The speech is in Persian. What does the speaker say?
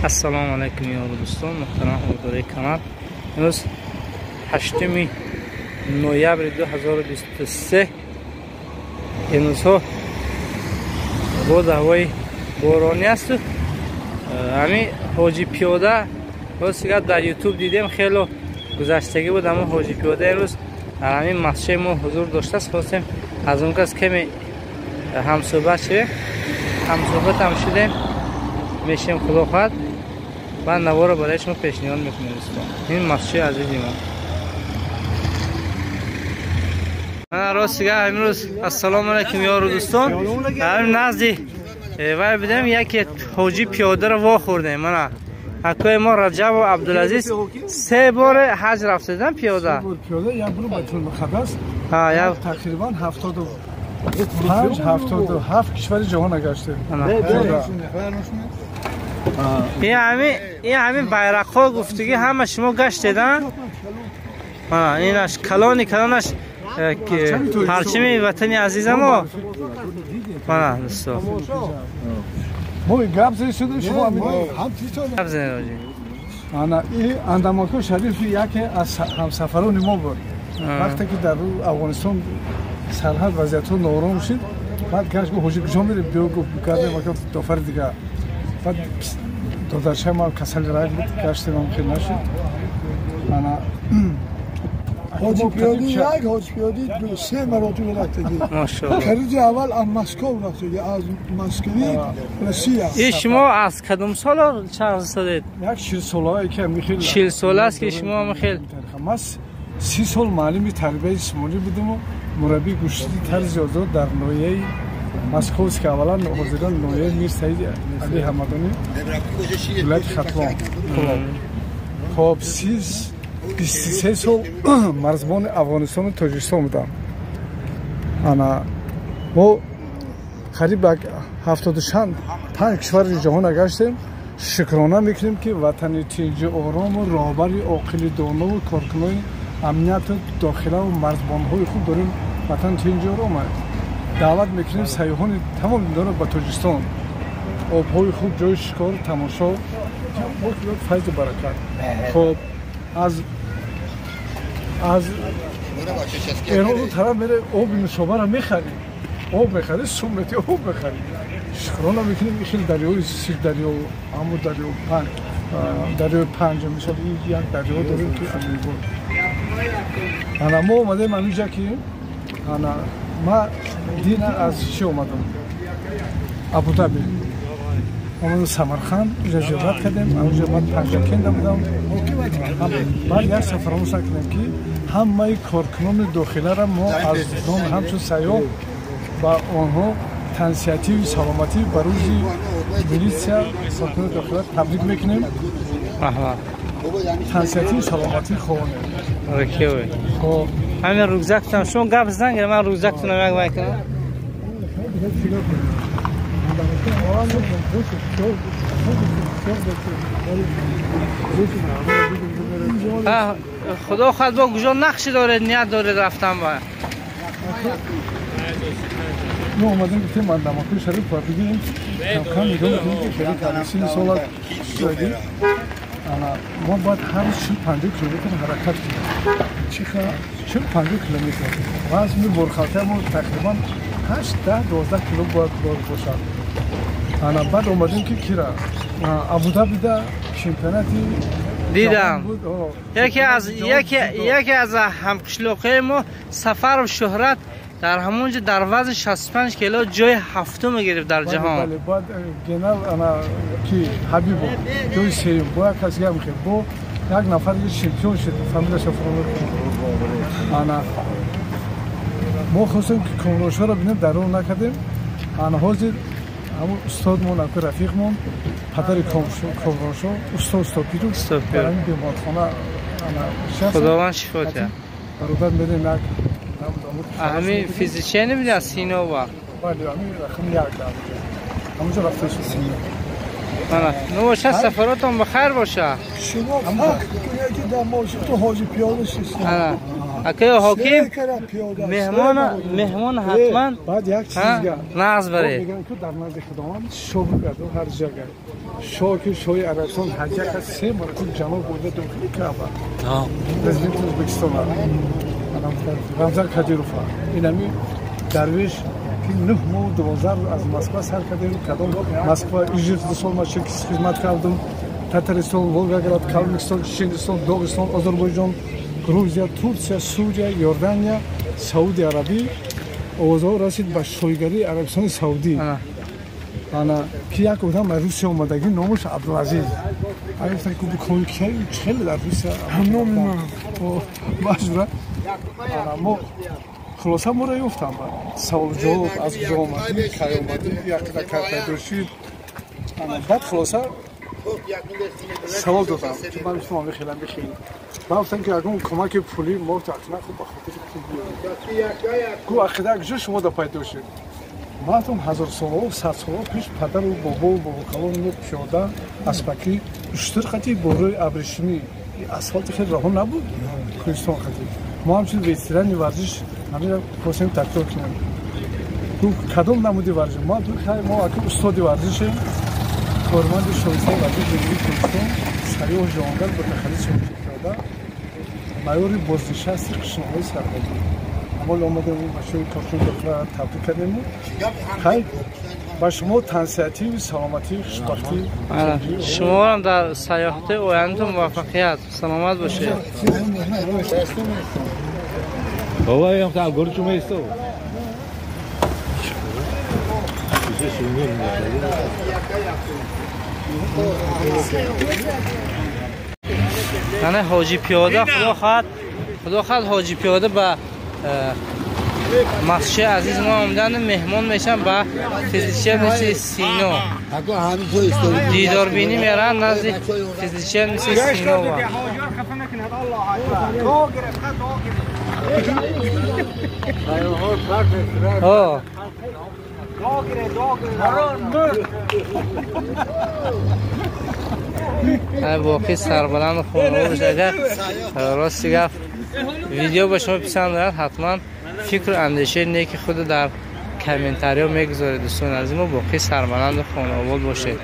السلام علیکم یا دوستان محترم حضار کانال. امروز 8 نوامبر 2023 امروز ها بود هوای بارانی است. همین حاجی پیاده روز در یوتیوب دیدیم خیلی گذشتگی بود، اما حاجی پیاده امروز همین مسجد ما حضور داشته است. خواستیم از اون کس کمی هم صحبت هم شدیم میشیم خدا خواهد و نوار رو برای شما پیشنهاد میکنیم. این مسجد عزیزی ما راستگاه امروز السلام علیکم یارو دوستان. همین نزدی وای بدیم یکی حاجی پیاده رو وا خوردیم. من اکوی ما رجب و عبدالعزیز 3 بار حج رفتن پیاده. پیاده یک برو بیت المقدس تقریبا 77 کشور جهان گشته. این همین بیرق ها گفتگی همه شما گشتیدن. اینش کلانش پرچم وطنی عزیزم ما. دوستان ما گپ زدی شده شما گپ زدی. این انداماکو شریف یکی از همسفران ما بود. وقتی که در افغانستان سرحد وضعیت نارام شد، بعد گشت گفت حاجی کجا میری؟ بیا گفت کردم ما دفتر دیگه. بعد دادرچه ما کسل رای بود، گشتیم هم خیلی نشد. حاجی پیادی یک حاجی پیادی 3 مراتب رفتگی. ماشاءالله. خرید اول از مسکو رفتگی، از مسکوی روسیه. این شما از کدام سال چه سالید؟ یک 40 ساله که میخیل 40 ساله است که شما میخیل. ما 30 سال معلم تربیت اسمالی بودم و مربی گوشتی طرز آزاد در نویه مسکو است که اولا حاضران نویه میر سعید علی حمدانی ولایت ختلان. خب 23 سال مرزبان افغانستان و تاجیکستان بودم. ما قریب 75 کشور جهان گشتیم. شکرانه میکنیم که وطن تنج آرام و رهبر عاقل دانا و کارکنان امنیت داخله و مرزبان‌های خود داریم. وطن تنج آرام دعوت میکنیم سیاحان تمام داره به تاجیکستان. آب‌های خوب، جای شکار، تماشا، فیض و برکت. خب از ایران طرف میره آب نوشابه را میخری، آب میخری، سومتی آب میخری. شکرانه میکنیم این خیلی دریای سیر دریا و همون دریای پنج مثال یک دریا داریم که از این بود. ما اومدیم همینجا که ما دین از چی اومدم؟ ابوظبی اومدم سمرقند اینجا زیارت کردیم. اونجا من پنجاکند بودم. بعد یک سفرمون کردیم که همه کارکنان داخله را ما از نام همچون سیاه و آنها تنسیتی و سلامتی بروزی میلیسیا کارکنان داخله تبریک میکنیم. تنسیتی و سلامتی خوانه. خب همین روزکتون شما گپ زنگ من روزکتون رو میکنم. خدا خواهد با کجا نقشی داره نیت داره رفتن با ما اومدیم که من دماغی شریف بودیم کم میگم که شریف علیسی سال شدی. ما باید هر 50 کیلومتر حرکت کنیم. چه 50 کیلومتر وزن برخاطر ما تقریبا 8-12 کیلو باید باشد. بعد اومدیم که کیرا ابوظبی دا چمپیوناتی دیدم. یکی از همقشلاقای ما سفر و شهرت در همونجا در وزن 65 کیلو جای هفتم گرفت در جهان. بله بعد گنال کی حبیب جای سوم با کسی هم خیلی با یک نفر یه چمپیون شد فامیلا شفرون. ما خواستیم که کمراشا رو بینیم در اون نکردیم. حاضر همون استادمون اکو رفیقمون پدر کمراشا استاد پیرو در این بیمارخانه خداوند شفا ده. برادر میره نک همین فیزیشن میده از سینا و بله همین رقم یک دارم همونجا رفته شد سینا. نوشه سفراتون بخیر باشه. شما فرق کنید که در ماشین تو حاجی پیاده شدید. اکه حکیم کرا پیاده مهمان حتما بعد یک چیز ناز بره میگن که در نزد خداوند شو کرده هر جگه شو که شوی عربستان حج کرد 3 مرتبه جناب بوده داخل کعبه پرزیدنت ازبکستان رمضان کدیروف اینمی درویش که 9 ماه 12 از مسکو سر کردیم کدام مسکو ایجاد سال ما خدمت کردم تاتارستان ولگراد کالمکستان چینستان داغستان آذربایجان گروزیا ترکیه سوریه یوردانیا سعودی عربی اوضاع رسید به شویگری عربستان سعودی انا کی یک آدم روسیه اومدگی نامش عبدالعزیز اگه فکر کنی کوی کی خیلی در روسیه همون ماجرا ما خلاصه ما را یافتم سوال جواب از کجا اومدی کی اومدی یک کارت داشتید بعد خلاصه سوال دادم که من شما میخوام بخیر گفتم که اگه کمک پولی ما تعطیل خوب بخاطر پول گو اخیرا کجا شما دا پیدا شد ماتم 1000 سال 100 سال پیش پدر و بابا کلان می پیاده اسبکی اشتر خطی بروی ابریشمی اسفالت خیلی راه نبود کوهستان خطی ما همچین ویترانی ورزش همین پروسیم تکرار کنیم گو کدام نمودی ورزش ما دو خیلی ما اگه استادی ورزش کارمند شایسته ورزش زندگی کوهستان سریع و جوانگر با تخلیص کرده مایوری بازنشسته قشنگی سربازی اما اومدیم ماشین کارتون دکتر تبریک کردیم خیلی با شما تنسیتی و سلامتی خوشبختی شما هم در سیاحت آیندهتون موفقیت سلامت باشید بابا هم تا گورچو میستو یعنی حاجی پیاده خدا خواهد حاجی پیاده به مسجد عزیز ما آمدن مهمان میشن به فیزیشین مثل سینو دیدار بینی میرن نزد فیزیشین مثل سینو باقی سربلند خونه بشه اگر راستی گفت ویدیو به شما پسند دارد حتما فکر و اندیشه نیک خود در کامنتاری ها میگذارید دوستان از ما باقی سربلند خانه آباد باشید